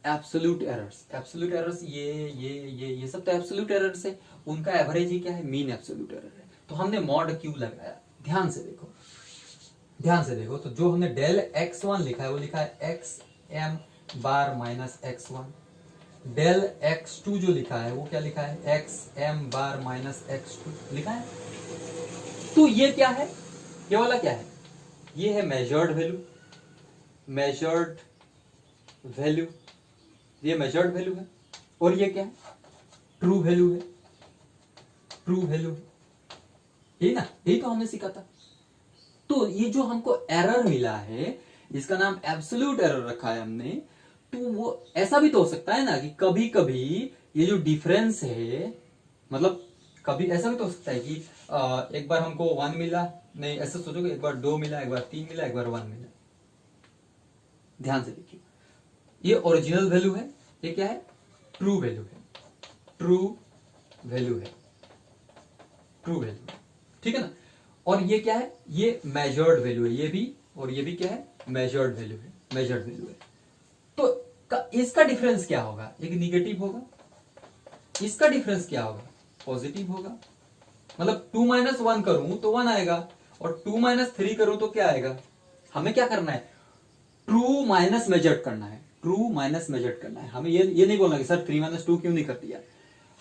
absolute errors. Absolute errors, ये सब तो एब्सोल्यूट एरर्स है, उनका एवरेज ही क्या है? मीन एब्सोल्यूट एरर है। तो हमने मॉड क्यों लगाया? ध्यान से देखो, ध्यान से देखो। तो जो हमने डेल x1 लिखा है वो लिखा है x M bar minus x1। Del x2 जो लिखा है वो क्या लिखा है? X M bar minus x2 लिखा है। तो ये क्या है? ये वाला क्या है? ये है मेजर्ड वैल्यू, मेजर्ड वैल्यू, ये मेजर्ड वैल्यू है। और ये क्या है? ट्रू वैल्यू है, ट्रू वैल्यू है, यही ना, यही तो हमने सीखा था। तो ये जो हमको एरर मिला है, इसका नाम एब्सोल्यूट एरर रखा है हमने। तो वो ऐसा भी तो हो सकता है ना कि कभी कभी ये जो डिफरेंस है, मतलब कभी ऐसा भी तो हो सकता है कि एक बार हमको 1 मिला, नहीं ऐसा सोचोगे, एक बार 2 मिला, एक बार 3 मिला, एक बार 1 मिला। ध्यान से देखिए, ये ओरिजिनल वैल्यू है, ये क्या है? ट्रू वैल्यू है, ट्रू वैल्यू है, ट्रू वैल्यू, ठीक है ना। और ये क्या है? ये मेजर्ड वैल्यू है, ये भी, और ये भी क्या है? मेजर्ड वैल्यू है, मेजर्ड वैल्यू है। तो इसका डिफरेंस क्या होगा? एक निगेटिव होगा, इसका डिफरेंस क्या होगा? पॉजिटिव होगा। मतलब 2 - 1 करूं तो 1 आएगा, और 2 - 3 करूं तो क्या आएगा? हमें क्या करना है? ट्रू माइनस मेजर्ड करना है, ट्रू माइनस मेजर्ड करना है। हमें ये नहीं बोलना कि सर 3 - 2 क्यों नहीं कर दिया।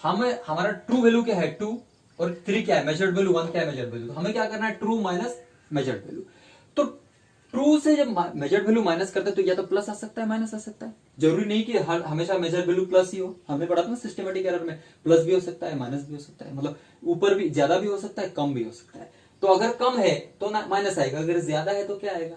हमें, हमारा ट्रू वैल्यू क्या है? 2, और 3 क्या है? Measured value. 1 क्या है? Measured value. तो हमें क्या करना है? True minus measured value. तो ट्रू से जब मेजर्ड वैल्यू माइनस करते हैं तो या तो प्लस आ सकता है माइनस आ सकता है, जरूरी नहीं कि हर हमेशा मेजर्ड वैल्यू प्लस ही हो। हमने पढ़ा था ना सिस्टमेटिक एरर में, प्लस भी हो सकता है माइनस भी हो सकता है, मतलब ऊपर भी ज्यादा भी हो सकता है कम भी हो सकता है। तो अगर कम है तो ना माइनस आएगा, अगर ज्यादा है तो क्या आएगा,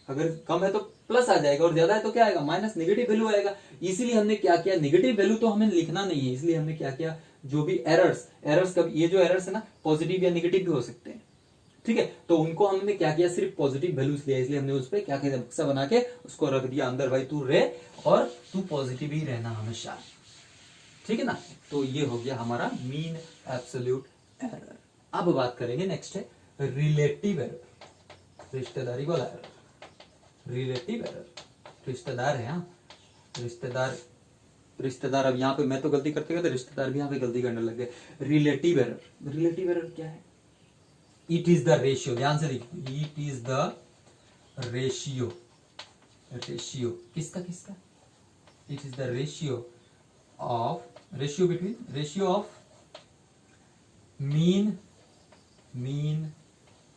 अगर कम है तो प्लस आ जाएगा और ज्यादा है तो क्या आएगा माइनस, नेगेटिव वैल्यू आएगा। इसीलिए हमने क्या किया, नेगेटिव वैल्यू तो हमें लिखना नहीं है, इसलिए हमने क्या किया, जो भी एरर्स कब, ये जो एरर्स है ना पॉजिटिव या नेगेटिव भी हो सकते हैं, ठीक है, तो उनको हमने क्या किया, सिर्फ पॉजिटिव वैल्यूज लिया, इसलिए हमने उस पर क्या किया, बक्सा बना के उसको रख दिया अंदर, भाई तू रहे और तू पॉजिटिव ही रहना हमेशा, ठीक है ना। तो ये हो गया हमारा मीन एब्सोल्यूट एरर। अब बात करेंगे नेक्स्ट है रिलेटिव एरर, रिश्तेदारी वाला एरर। रिलेटिव एरर, रिश्तेदार है, हाँ रिश्तेदार अब यहाँ पे मैं तो गलती करते गए तो रिश्तेदार भी यहाँ पे गलती करने लग गए। रिलेटिव एरर क्या है, इट इज द रेशियो, ध्यान से देखिए, it is the ratio, ratio किसका, it is the ratio of, ratio of mean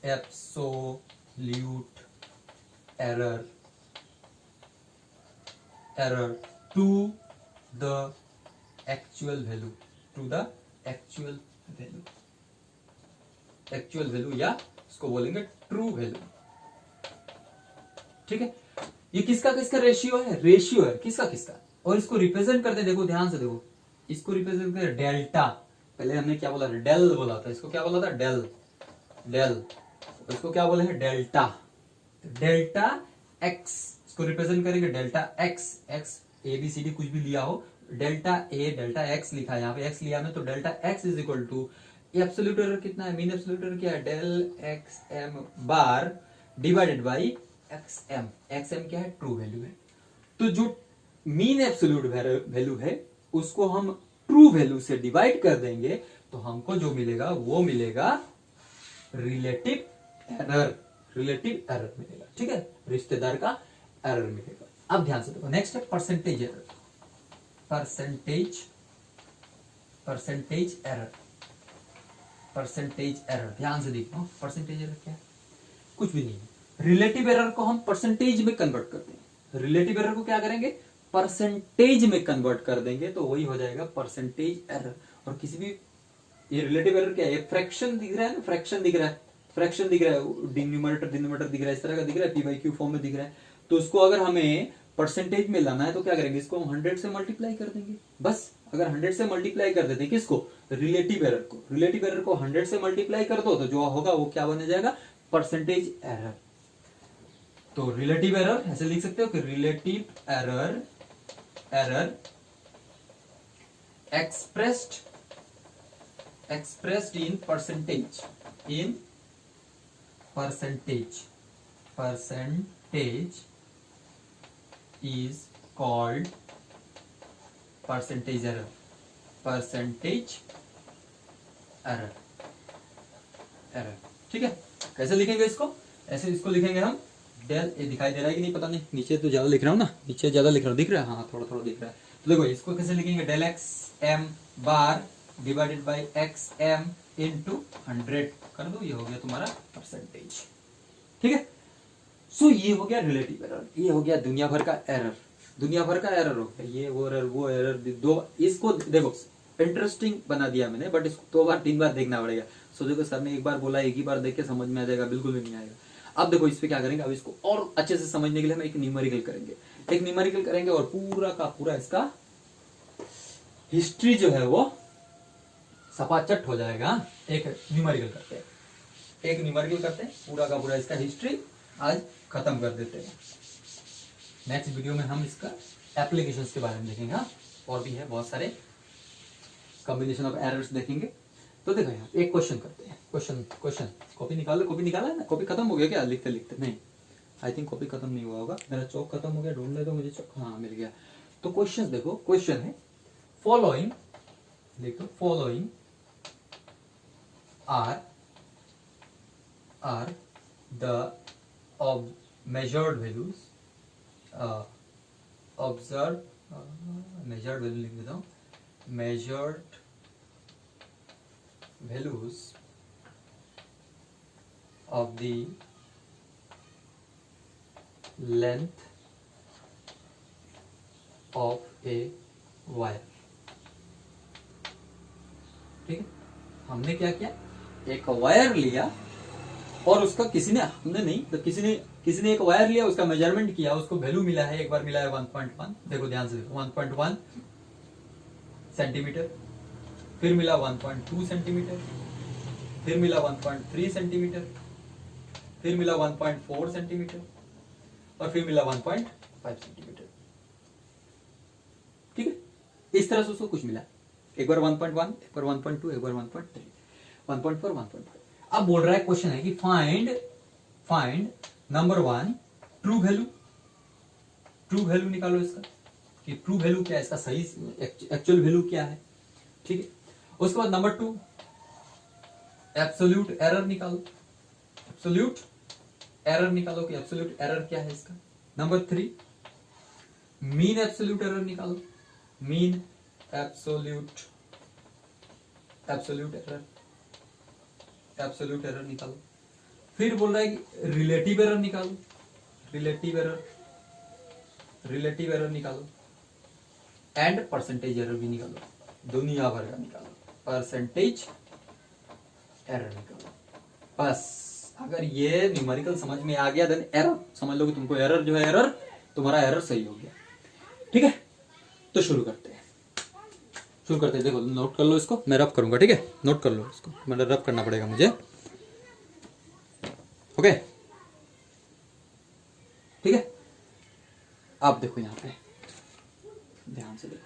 absolute error to the actual value या इसको बोलेंगे ट्रू वैल्यू, ठीक है। ये किसका रेशियो है, किसका, और इसको रिप्रेजेंट करते, देखो ध्यान से देखो, इसको रिप्रेजेंट करते डेल्टा, पहले हमने क्या बोला, डेल बोला था, इसको क्या बोला था, डेल, इसको क्या बोले हैं, डेल्टा एक्स, इसको रिप्रेजेंट करेंगे delta x, A B C D कुछ भी लिया हो, डेल्टा एक्स लिखा है यहाँ पे, एक्स लिया हमने, तो delta x is equal to absolute error कितना है, मीन एब्सोल्यूट एरर क्या है, del x M bar divided by x m क्या है, ट्रू वैल्यू है। तो जो मीन एब्सोल्यूट वैल्यू है उसको हम ट्रू वैल्यू से डिवाइड कर देंगे तो हमको जो मिलेगा वो मिलेगा रिलेटिव एरर मिलेगा, ठीक है, रिश्तेदार का एरर मिलेगा। अब ध्यान से देखो, नेक्स्ट है परसेंटेज एरर, परसेंटेज एरर, ध्यान से देखो, परसेंटेज एरर क्या है, कुछ भी नहीं है। रिलेटिव एरर को हम परसेंटेज में कन्वर्ट करते हैं, रिलेटिव एरर को क्या करेंगे, परसेंटेज में कन्वर्ट कर देंगे, तो वही हो जाएगा परसेंटेज एरर। और किसी भी, ये रिलेटिव एरर क्या है, फ्रैक्शन दिख रहा है ना, फ्रैक्शन दिख रहा है, डिनोमिनेटर दिख रहा है, इस तरह का दिख रहा है, पी बाई क्यू फॉर्म में दिख रहा है, तो उसको अगर हमें परसेंटेज में लाना है तो क्या करेंगे, इसको हम 100 से मल्टीप्लाई कर देंगे, बस। अगर 100 से मल्टीप्लाई कर देते हैं किसको, रिलेटिव एरर को 100 से मल्टीप्लाई कर दो तो जो होगा वो क्या बन जाएगा, परसेंटेज एरर। तो रिलेटिव एरर ऐसे लिख सकते हो कि relative error expressed in percentage is called percentage error, ठीक है। कैसे लिखेंगे इसको, ऐसे इसको लिखेंगे हम डेल, ये दिखाई दे रहा है कि नहीं पता नहीं, नीचे तो ज्यादा लिख रहा हूँ ना, नीचे ज्यादा लिख रहा हूँ, दिख रहा है, हाँ थोड़ा दिख रहा है। तो देखो इसको कैसे लिखेंगे, del x M bar divided by x m into 100 कर दो, ये हो गया तुम्हारा परसेंटेज, ठीक है। सो ये हो गया रिलेटिव एरर, ये हो गया दुनिया भर का एरर हो गया, ये वो एरर दो, इसको देखो इंटरेस्टिंग बना दिया मैंने, बट इसको 2 बार 3 बार देखना पड़ेगा। सोचो कि सर ने एक बार बोला, एक ही बार देख के समझ में आ जाएगा, बिल्कुल भी नहीं आएगा। अब देखो इस पे क्या करेंगे, अब इसको और अच्छे से समझने के लिए हम एक न्यूमेरिकल करेंगे, और पूरा का पूरा इसका हिस्ट्री जो है वो सपाचट हो जाएगा। एक न्यूमेरिकल करते हैं, पूरा का पूरा इसका हिस्ट्री आज खत्म कर देते हैं। नेक्स्ट वीडियो में हम इसका एप्लीकेशंस के बारे में देखेंगे, हाँ और भी है बहुत सारे कॉम्बिनेशन ऑफ एरर्स देखेंगे। तो देखो यहाँ एक क्वेश्चन करते हैं, क्वेश्चन कॉपी निकाला है ना, कॉपी खत्म हो गया क्या, लिखते नहीं, आई थिंक कॉपी खत्म नहीं हुआ होगा, मेरा चौक खत्म हो गया, ढूंढ ले तो मुझे चौक, हाँ मिल गया। तो क्वेश्चन देखो, क्वेश्चन है फॉलोइंग, देखो following are the measured values, measured value लिख देता हूँ, measured values of the length of a wire. ठीक है, हमने क्या किया, एक वायर लिया और उसका हमने नहीं तो किसी ने एक वायर लिया, उसका मेजरमेंट किया, उसको वैल्यू मिला है, एक बार मिला है 1.1, देखो ध्यान से देखो 1.1 सेंटीमीटर, फिर मिला 1.2 सेंटीमीटर, फिर मिला 1.3 सेंटीमीटर, फिर मिला 1.4 सेंटीमीटर और फिर मिला 1.5 सेंटीमीटर। ठीक है, इस तरह से उसको कुछ मिला, एक बार 1.1, एक बार 1.2, एक बार 1.3, 1.4, 1.5। अब बोल रहा है, क्वेश्चन है कि फाइंड नंबर 1 ट्रू वैल्यू निकालो इसका, कि ट्रू वैल्यू क्या है, इसका सही एक्चुअल वैल्यू क्या है। ठीक है, उसके बाद नंबर 2 एब्सोल्यूट एरर निकालो, एब्सोल्यूट कि एब्सोल्यूट एरर क्या है इसका। नंबर 3 मीन एब्सोल्यूट एरर निकालो, मीन एब्सोल्यूट एरर निकालो। फिर बोल रहा है कि रिलेटिव एरर निकालो, रिलेटिव एरर निकालो, एंड परसेंटेज एरर भी निकालो, दुनिया भर का निकालो, परसेंटेज एरर निकालो। बस अगर ये न्यूमेरिकल समझ में आ गया, देन एरर समझ लो कि तुमको एरर जो है, एरर तुम्हारा एरर सही हो गया। ठीक है, तो शुरू करते हैं। देखो नोट कर लो इसको, मैं रफ करूंगा। ठीक है, नोट कर लो इसको, मतलब रफ करना पड़ेगा मुझे। ओके, ठीक है, आप देखो यहां पे ध्यान से देखो,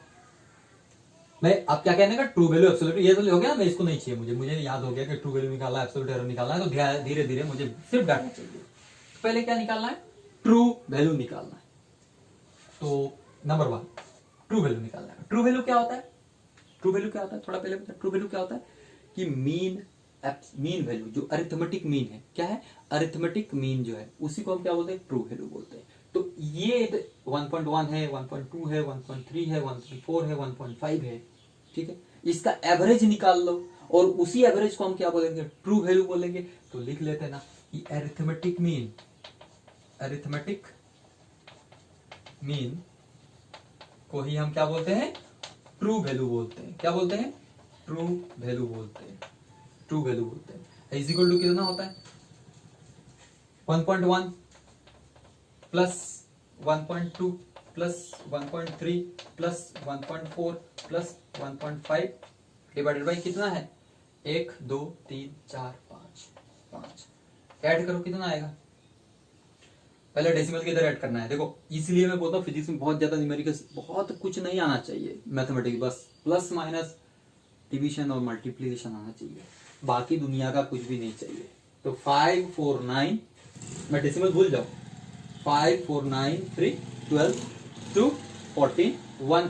मैं आप क्या कहने का, ट्रू वैल्यू एब्सोल्यूट, ये तो हो गया, मैं इसको नहीं चाहिए, मुझे याद हो गया कि ट्रू वैल्यू निकालना है, एब्सोल्यूट एरर निकालना है, तो धीरे धीरे मुझे सिर्फ डाटा चाहिए। तो पहले क्या निकालना है, ट्रू वैल्यू निकालना है। तो नंबर 1 ट्रू वैल्यू निकालना है। ट्रू वैल्यू क्या होता है, थोड़ा पहले बता, ट्रू वैल्यू क्या होता है कि मीन वैल्यू, जो अरिथमेटिक मीन है, क्या है, अरिथमेटिक मीन जो है, उसी को हम क्या बोलते हैं, ट्रू वैल्यू बोलते हैं। तो ये 1.1 है, 1.2 है, 1.3 है, 1.4 है, 1.5 है। ठीक है, इसका एवरेज निकाल लो और उसी एवरेज को हम क्या बोलेंगे, ट्रू वैल्यू बोलेंगे। तो लिख लेते हैं ना कि अरिथमेटिक मीन को ही हम क्या बोलते हैं, ट्रू वैल्यू बोलते हैं। क्या बोलते हैं, ट्रू वैल्यू बोलते हैं। इज इक्वल टू कितना होता है, 1.1 plus 1.2 plus 1.3 plus 1.4 plus 1.5 divided by कितना है, 1 2 3 4 5 ऐड करो, कितना आएगा। पहले डेसिमल के इधर ऐड करना है। देखो इसलिए मैं बोलता हूँ फिजिक्स में बहुत ज्यादा न्यूमेरिकल्स, बहुत कुछ नहीं आना चाहिए, मैथमेटिक्स बस प्लस माइनस डिवीजन और मल्टीप्लिकेशन आना चाहिए, बाकी दुनिया का कुछ भी नहीं चाहिए। तो 5 4 9, मैं डेसिमल भूल जाऊं, 5 4 9 3 12 2 14 1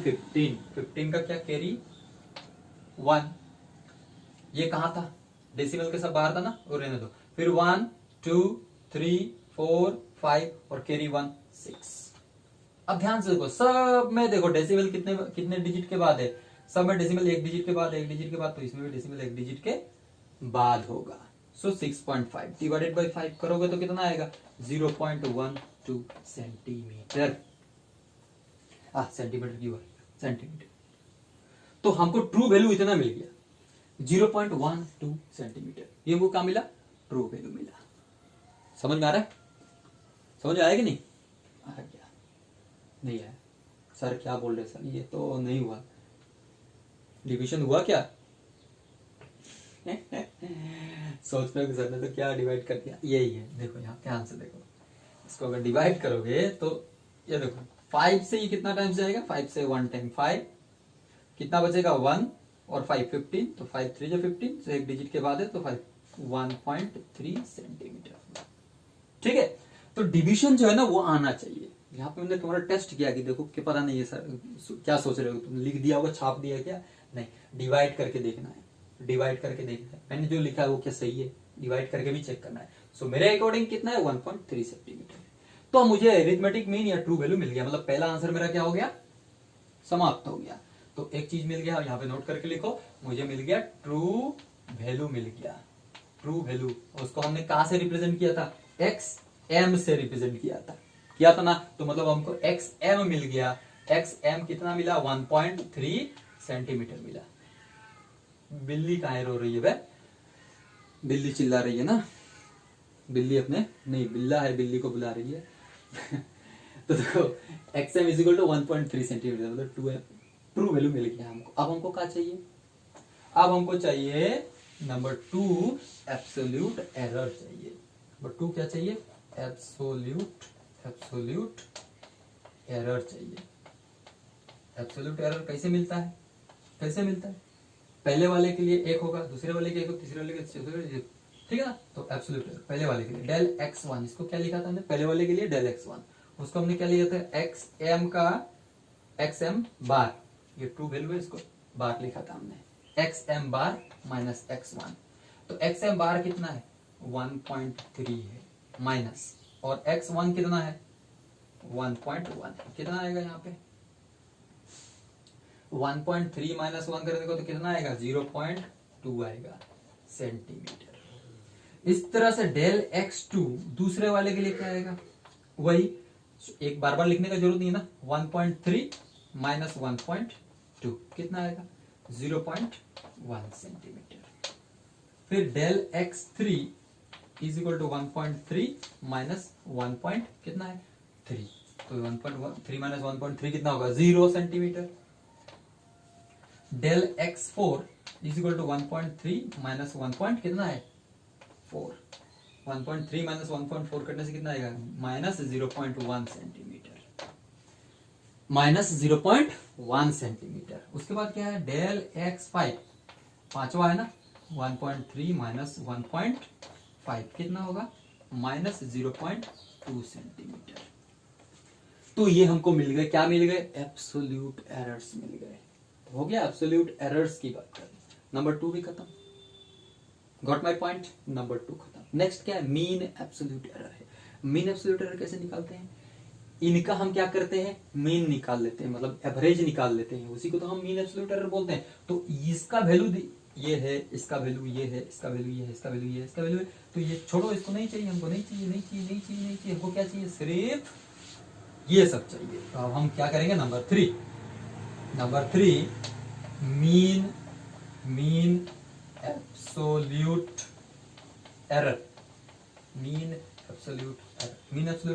15 का क्या कैरी 1, ये कहां था, डेसिमल के सब बाहर था ना, और रहने दो। फिर 1 2 3 4 5 और कैरी 1 6। अब ध्यान से देखो, सब में देखो डेसिमल कितने डिजिट के बाद है, सब में डेसिमल एक डिजिट के बाद, तो इसमें भी डेसिमल एक डिजिट के बाद होगा। सो 6.5 डिवाइडेड बाई 5 करोगे तो कितना आएगा, 0.12 सेंटीमीटर। सेंटीमीटर की बात, सेंटीमीटर। तो हमको ट्रू वैल्यू इतना मिल गया, 0.12 सेंटीमीटर। ये हमको क्या मिला, ट्रू वैल्यू मिला। समझ में आ रहा है, समझ आया कि नहीं आ गया, नहीं आया सर, क्या बोल रहे सर, ये तो नहीं हुआ, डिवीजन हुआ क्या सोच रहे हो सर ने तो क्या डिवाइड कर दिया, यही है। देखो यहाँ ध्यान से देखो, इसको अगर डिवाइड करोगे तो ये देखो 5 से ये कितना टाइम जाएगा, 5 से 1 टाइम 5, कितना बचेगा 1 और 5 15, तो 5 3 जो 15, तो एक डिजिट के बाद है, तो 1.3 सेंटीमीटर। ठीक है, तो डिवीजन जो है ना वो आना चाहिए। यहाँ पे मैंने तुम्हारा टेस्ट किया कि देखो कि पता नहीं है सर क्या सोच रहे हो, तुम लिख दिया होगा, छाप दिया क्या, नहीं, डिवाइड करके देखना है, मैंने जो लिखा है वो क्या सही है, डिवाइड करके भी चेक करना है। सो मेरे अकॉर्डिंग कितना है, 1.3 सेंटीमीटर। तो मुझे अरिथमेटिक मीन या ट्रू वैल्यू मिल गया, मतलब पहला आंसर मेरा क्या हो गया, समाप्त हो गया। तो एक चीज मिल गया, यहाँ पे नोट करके लिखो, मुझे मिल गया ट्रू वैल्यू मिल गया, ट्रू वैल्यू। उसको हमने कहां से रिप्रेजेंट किया था, एक्स एम से रिप्रेजेंट किया था। किया था ना, तो मतलब हमको एक्स एम मिल गया। एक्स एम कितना मिला? 1.3 सेंटीमीटर मिला। बिल्ली काहे रो रही है बे? बिल्ली चिल्ला रही है ना, बिल्ली अपने नहीं, बिल्ला है, बिल्ली को बुला रही है। तो देखो x m is equal to 1.3 centimetre, मतलब 2 ट्रू वैल्यू मिल गया हमको। अब हमको क्या चाहिए? अब हमको चाहिए नंबर 2 एब्सोल्यूट एरर चाहिए। नंबर 2 क्या चाहिए? एब्सोल्यूट एरर चाहिए। एब्सोल्यूट एरर कैसे मिलता है? कैसे मिलता है? पहले वाले के लिए एक होगा, दूसरे वाले के एक होगा, तीसरे वाले के चौथे, ठीक है ना। तो एब्सोल्यूट एरर पहले वाले के लिए डेल x1, इसको क्या लिखा था हमने? पहले वाले के लिए डेल x1, उसको हमने क्या लिखा था? एक्स एम का एक्स एम बार, ये ट्रू वैल्यू है, इसको बार लिखा था हमने, x M bar minus x1। तो एक्स एम बार कितना है? 1.3 है माइनस, और x1 कितना है? 1.1। कितना आएगा यहाँ पे? 1.3 माइनस 1 करने को तो कितना आएगा? 0.2 आएगा सेंटीमीटर। इस तरह से डेल x2 दूसरे वाले के लिए क्या आएगा? वही, एक बार बार लिखने का जरूरत नहीं है ना। 1.3 माइनस 1.2 कितना आएगा? 0.1 सेंटीमीटर। फिर del x3 is equal to 1.3 minus 1. कितना है? 3। तो 1.3 माइनस 1.3 कितना होगा? 0 centimetre. Del x4 is equal to 1.3 minus 1. कितना है? 4। 1.3 माइनस 1.4 करने से कितना आएगा? Minus 0.1 centimetre. Minus 0.1 centimetre. उसके बाद क्या है? डेल x5, पांचवा है ना, 1.3 माइनस 1.5 कितना होगा? Minus 0.2 centimetre. तो ये हमको मिल गए, क्या मिल गए? एब्सोल्यूट एरर्स मिल गए। तो हो गया एब्सोल्यूट एरर्स की बात करें। नंबर 2 भी खत्म। Got my point? नंबर 2 खत्म। नेक्स्ट क्या है? मीन एब्सोल्यूट एरर है। मीन एब्सोल्यूट एरर कैसे निकालते हैं? इनका हम क्या करते हैं? मीन निकाल लेते हैं, मतलब एवरेज निकाल लेते हैं, उसी को तो हम मीन एब्सोल्यूट एरर बोलते हैं। तो इसका वैल्यू ये है, इसका वैल्यू ये है, इसका वैल्यू ये है, इसका वैल्यू ये है, इसका वैल्यू है, तो ये छोड़ो, इसको नहीं चाहिए हमको, नहीं चाहिए, नहीं चाहिए, नहीं चाहिए, नहीं चाहिए। हमको क्या चाहिए? सिर्फ ये सब चाहिए। तो अब हम क्या करेंगे? Number 3 mean absolute error. Mean absolute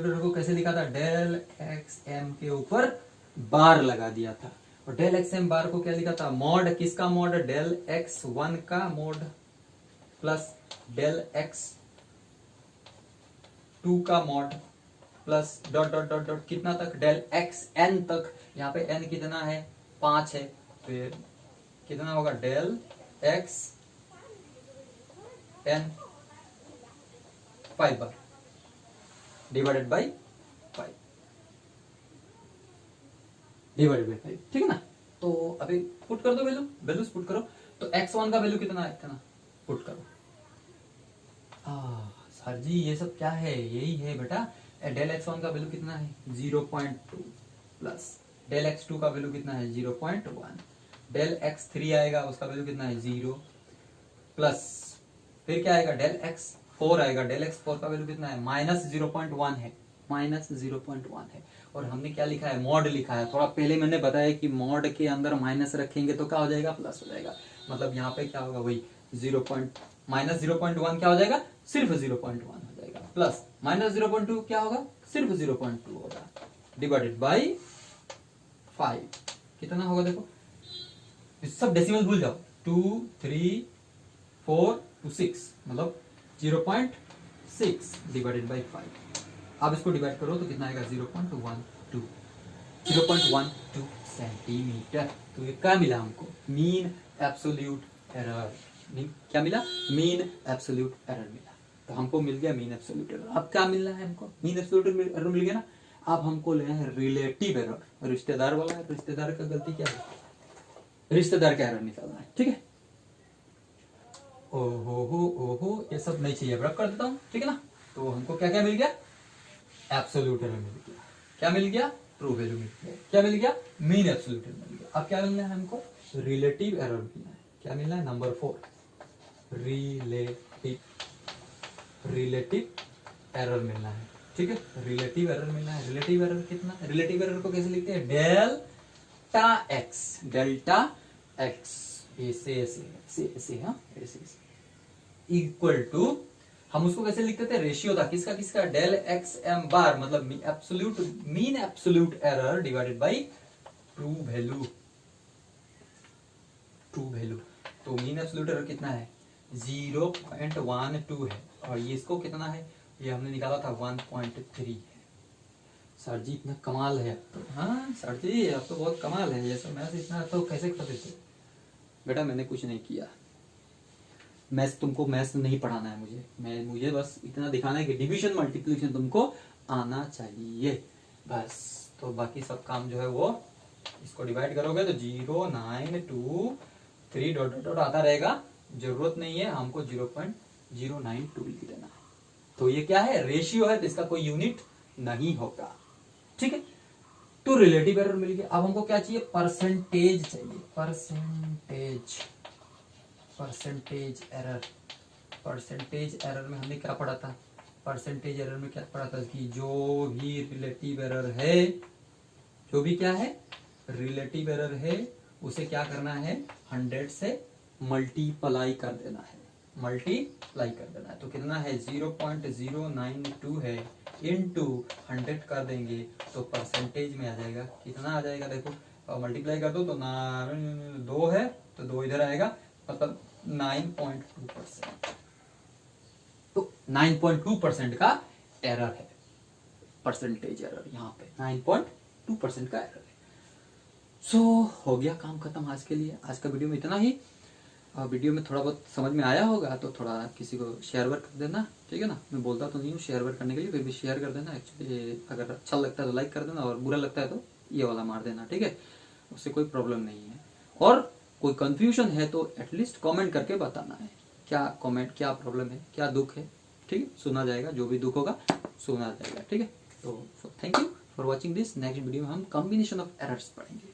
error को कैसे लिखा था? डेल एक्स एम के ऊपर बार लगा दिया था, और डेल एक्स एम बार को क्या लिखा था? मॉड, किसका मॉड? डेल एक्स 1 का मॉड प्लस डेल एक्स 2 का mod plus dot dot dot dot कितना तक? डेल एक्स एन तक। यहाँ पे एन कितना है? 5 है, फिर कितना होगा? डेल एक्स एन 5 बार डिवाइडेड बाई 5 डिवाइडेड बाई 5, ठीक है ना। तो अभी पुट कर दो वैल्यूज पुट करो। तो x1 का वैल्यू कितना है? इतना पुट करो। सर जी ये सब क्या है? यही है बेटा, डेल x1 का वैल्यू कितना है? 0.2 प्लस डेल x2 का वैल्यू कितना है? 0.1। डेल x3 आएगा, उसका वैल्यू कितना है? 0 प्लस फिर क्या आएगा? डेल x4 आएगा, डेल x4 का वैल्यू कितना है? माइनस 0.1 है, माइनस 0.1 है। और हमने क्या लिखा है? मॉड लिखा है। थोड़ा पहले मैंने बताया कि मॉड के अंदर माइनस रखेंगे तो क्या हो जाएगा? प्लस हो जाएगा। मतलब यहाँ पे क्या होगा? वही माइनस 0.1 क्या हो जाएगा? सिर्फ 0.1 हो जाएगा, प्लस माइनस 0.2 क्या होगा? सिर्फ 0.2 होगा, डिवाइडेड बाई 5 कितना होगा? देखो इस सब डेसिमल भूल जाओ। 2 3 4 to 6 मतलब 0.6 डिवाइडेड बाई 5। अब इसको डिवाइड करो तो कितना आएगा? 0.12 सेंटीमीटर। तो ये क्या मिला हमको? Mean absolute error. क्या मिला? मीन एब्सोल्यूट एरर मिला। तो हमको मिल गया मीन एब्सोल्यूट एरर। अब क्या मिलना है हमको? मीन एब्सोल्यूट एरर मिल गया ना। अब हमको लेना है रिलेटिव एरर। रिश्तेदार वाला है, रिश्तेदार का गलती क्या है? रिश्तेदार का एरर निकालना है, ठीक है। ओहो ये सब नहीं चाहिए, रब कर देता हूं, ठीक है ना। तो हमको क्या क्या मिल गया? एब्सोल्यूट एरर मिल गया। क्या मिल गया? ट्रू वैल्यू मिल गया। क्या मिल गया? मीन एब्सोल्यूट एरर मिल गया। अब क्या मिलना है हमको? रिलेटिव एरर मिलना है। क्या मिलना है? नंबर 4 रिलेटिव एरर मिलना है। ठीक है, रिलेटिव एरर मिलना है। रिलेटिव एरर कितना, रिलेटिव एरर को कैसे लिखते हैं, डेल्टा एक्स, डेल्टा एक्स ऐसे ऐसे ऐसे ऐसे, हाँ ऐसे ऐसे, इक्वल टू, हम उसको कैसे लिखते थे, रेशियो था किसका किसका, डेल एक्स एम बार, मतलब absolute mean absolute error divided by true value, true value. तो मीन एब्सोल्यूट एरर कितना है, 0.12 है, और ये इसको कितना है, ये हमने निकाला था 1.3 है। सर जी इतना कमाल है, हाँ सर जी अब तो बहुत कमाल है, ये सब मैथ इतना तो कैसे कर देते। बेटा मैंने कुछ नहीं किया, मैथ्स तुमको मैथ्स नहीं पढ़ाना है मुझे बस इतना दिखाना है कि डिवीजन मल्टीप्लिकेशन तुमको आना चाहिए बस। तो बाकी सब काम जो है वो, इसको डिवाइड करोगे तो 0 9 2 3 डॉट डॉट आता रहेगा, जरूरत नहीं है हमको 0.092 लिख देना। तो ये क्या है, रेशियो है, तो इसका कोई यूनिट नहीं होगा, ठीक है। तो रिलेटिव एरर मिल गया। अब हमको क्या चाहिए, परसेंटेज चाहिए, percentage, percentage error. Percentage error में हमने क्या पढ़ा था, परसेंटेज एरर में क्या पढ़ा था कि जो भी रिलेटिव एरर है, जो भी क्या है रिलेटिव एरर है, उसे क्या करना है, 100 से मल्टीप्लाई कर देना है, मल्टीप्लाई कर देना है। तो कितना है, 0.092 है, इनटू 100 कर देंगे तो परसेंटेज में आ जाएगा, कितना आ जाएगा देखो, मल्टीप्लाई कर दो तो 2 है तो 2 इधर आएगा, मतलब 9.2%। तो 9.2% का एरर है, परसेंटेज एरर यहाँ पे 9.2% का एरर है। सो हो गया, काम खत्म आज के लिए। आज का वीडियो में इतना ही। वीडियो में थोड़ा बहुत समझ में आया होगा तो थोड़ा किसी को शेयर वर्क कर देना, ठीक है ना। मैं बोलता तो नहीं हूँ शेयर वर्क करने के लिए, फिर भी शेयर कर देना। एक्चुअली अगर अच्छा लगता है तो लाइक कर देना, और बुरा लगता है तो ये वाला मार देना, ठीक है, उससे कोई प्रॉब्लम नहीं है। और कोई कंफ्यूजन है तो एटलीस्ट कमेंट करके बताना है, क्या कमेंट, क्या प्रॉब्लम है, क्या दुख है, ठीक है, सुना जाएगा, जो भी दुख होगा सुना जाएगा, ठीक है। तो thank you for watching this. Next video में हम कॉम्बिनेशन ऑफ एरर्स पढ़ेंगे।